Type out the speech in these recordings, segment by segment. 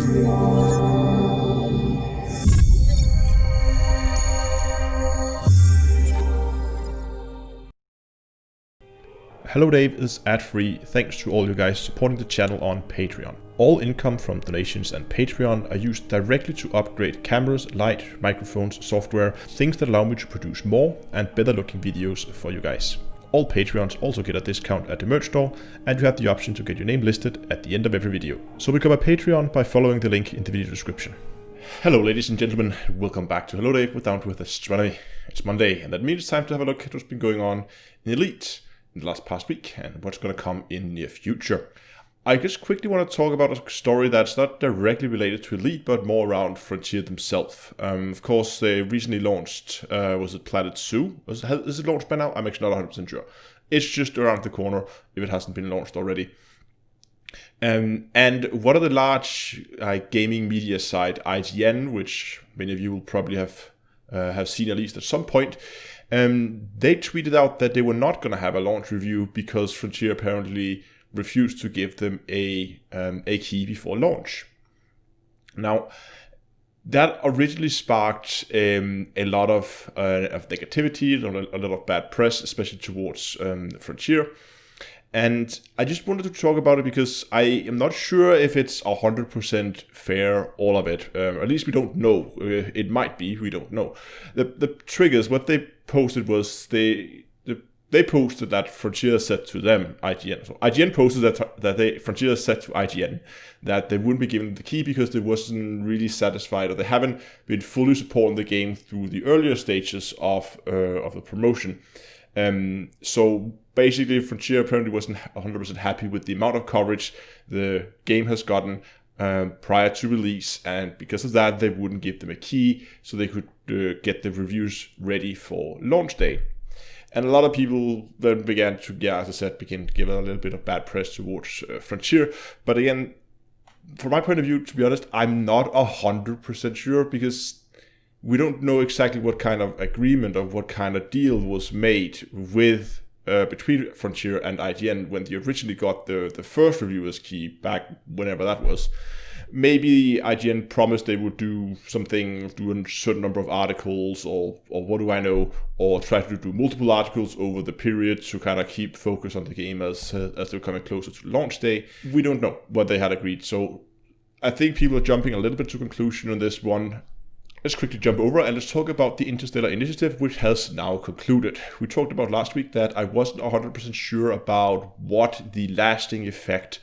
Hello Dave is ad-free thanks to all you guys supporting the channel on Patreon. All income from donations and Patreon are used directly to upgrade cameras, light, microphones, software, things that allow me to produce more and better looking videos for you guys. All Patreons also get a discount at the merch store, and you have the option to get your name listed at the end of every video. So become a Patreon by following the link in the video description. Hello ladies and gentlemen, welcome back to Hello Dave with Down to Earth Astronomy. It's Monday and that means it's time to have a look at what's been going on in Elite in the past week and what's going to come in the near future. I just quickly want to talk about a story that's not directly related to Elite, but more around Frontier themselves. Of course, they recently launched, was it Planet Zoo? Is it launched by now? I'm actually not 100% sure. It's just around the corner if it hasn't been launched already. And one of the large gaming media site, IGN, which many of you will probably have seen at least at some point, they tweeted out that they were not going to have a launch review because Frontier apparently refused to give them a key before launch. Now, that originally sparked a lot of negativity, a lot of bad press, especially towards Frontier. And I just wanted to talk about it because I am not sure if it's 100% fair, all of it. At least we don't know. It might be, we don't know. The triggers, what they posted was they posted that Frontier said to them, IGN. So IGN posted that Frontier said to IGN that they wouldn't be given the key because they wasn't really satisfied, or they haven't been fully supporting the game through the earlier stages of the promotion. So basically, Frontier apparently wasn't 100% happy with the amount of coverage the game has gotten prior to release, and because of that, they wouldn't give them a key so they could get the reviews ready for launch day. And a lot of people then began to, as I said, begin to give a little bit of bad press towards Frontier. But again, from my point of view, to be honest, I'm not 100% sure because we don't know exactly what kind of agreement or what kind of deal was made with between Frontier and IGN when they originally got the first reviewer's key back whenever that was. Maybe IGN promised they would do something, do a certain number of articles, or what do I know, or try to do multiple articles over the period to kind of keep focus on the game as they're coming closer to launch day. We don't know what they had agreed, so I think people are jumping a little bit to conclusion on this one. Let's quickly jump over and let's talk about the Interstellar Initiative, which has now concluded. We talked about last week that I wasn't 100% sure about what the lasting effect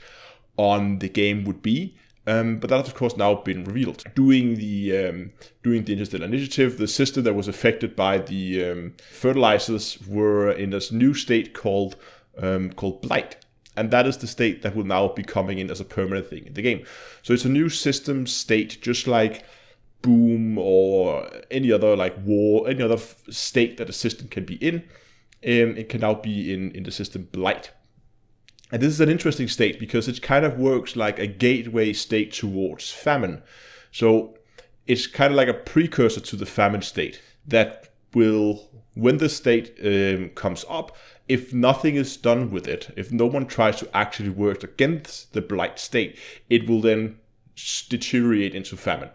on the game would be. But that has of course now been revealed. Doing the Interstellar Initiative, the system that was affected by the fertilizers were in this new state called Blight. And that is the state that will now be coming in as a permanent thing in the game. So it's a new system state, just like Boom or any other like War, any other state that a system can be in. It can now be in the system Blight. And this is an interesting state because it kind of works like a gateway state towards famine. So it's kind of like a precursor to the famine state that will, when the state comes up, if nothing is done with it, if no one tries to actually work against the Blight state, it will then deteriorate into famine.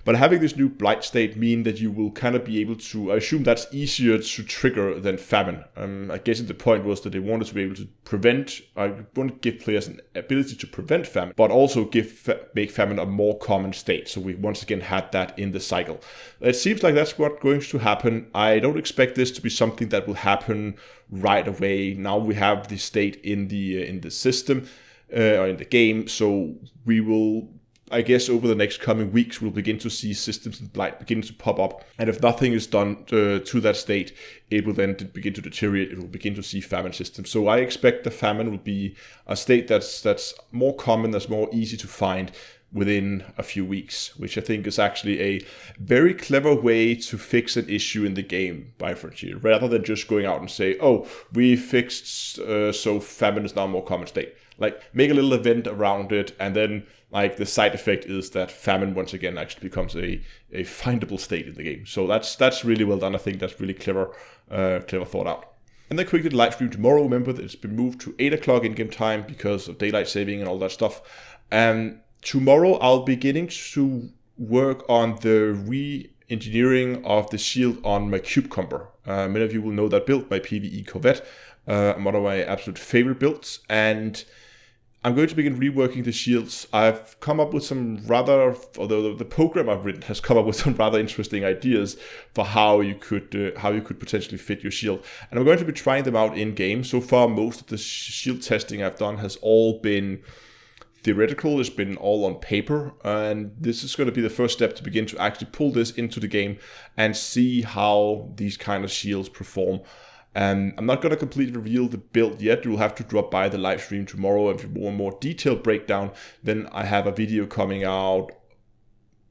But having this new Blight state mean that you will kind of be able to, I assume that's easier to trigger than famine. I guess the point was that they wanted to be able to prevent, I want to give players an ability to prevent famine, but also make famine a more common state. So we once again had that in the cycle. It seems like that's what's going to happen. I don't expect this to be something that will happen right away. Now we have the state in the system, or in the game, so we will, I guess over the next coming weeks, we'll begin to see systems in Blight begin to pop up. And if nothing is done to that state, it will then begin to deteriorate. It will begin to see famine systems. So I expect the famine will be a state that's more common, that's more easy to find within a few weeks, which I think is actually a very clever way to fix an issue in the game by Frontier, rather than just going out and say, oh, we fixed so famine is now a more common state. Like, make a little event around it, and then like the side effect is that famine once again actually becomes a findable state in the game. So that's really well done. I think that's really clever thought out. And then quickly the live stream tomorrow. Remember that it's been moved to 8 o'clock in-game time because of daylight saving and all that stuff. Tomorrow I'll be beginning to work on the re-engineering of the shield on my cucumber. Many of you will know that build, my PvE Corvette, one of my absolute favorite builds, and I'm going to begin reworking the shields. I've come up with some rather, although the program I've written has come up with some rather interesting ideas for how you could potentially fit your shield. And I'm going to be trying them out in game. So far, most of the shield testing I've done has all been theoretical. It's been all on paper, and this is going to be the first step to begin to actually pull this into the game and see how these kind of shields perform. I'm not going to completely reveal the build yet. You'll have to drop by the live stream tomorrow. If you want a more detailed breakdown, then I have a video coming out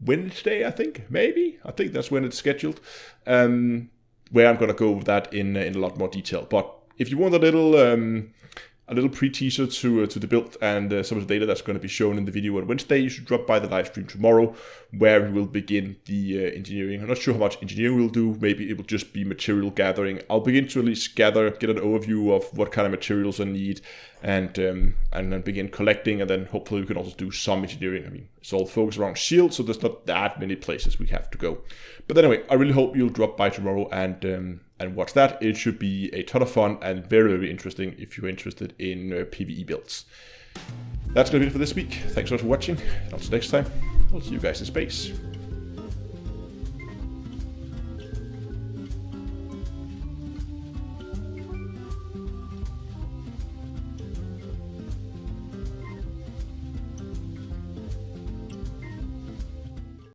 Wednesday, I think, maybe. I think that's when it's scheduled, where I'm going to go over that in a lot more detail. But if you want a little pre-teaser to the build and some of the data that's going to be shown in the video on Wednesday, you should drop by the live stream tomorrow, where we will begin the engineering. I'm not sure how much engineering we'll do. Maybe it will just be material gathering. I'll begin to at least get an overview of what kind of materials I need, and then begin collecting, and then hopefully we can also do some engineering. I mean, it's all focused around shield, so there's not that many places we have to go. But anyway, I really hope you'll drop by tomorrow and watch that. It should be a ton of fun and very, very interesting if you're interested in PvE builds. That's going to be it for this week. Thanks so much for watching. Until next time, I'll see you guys in space.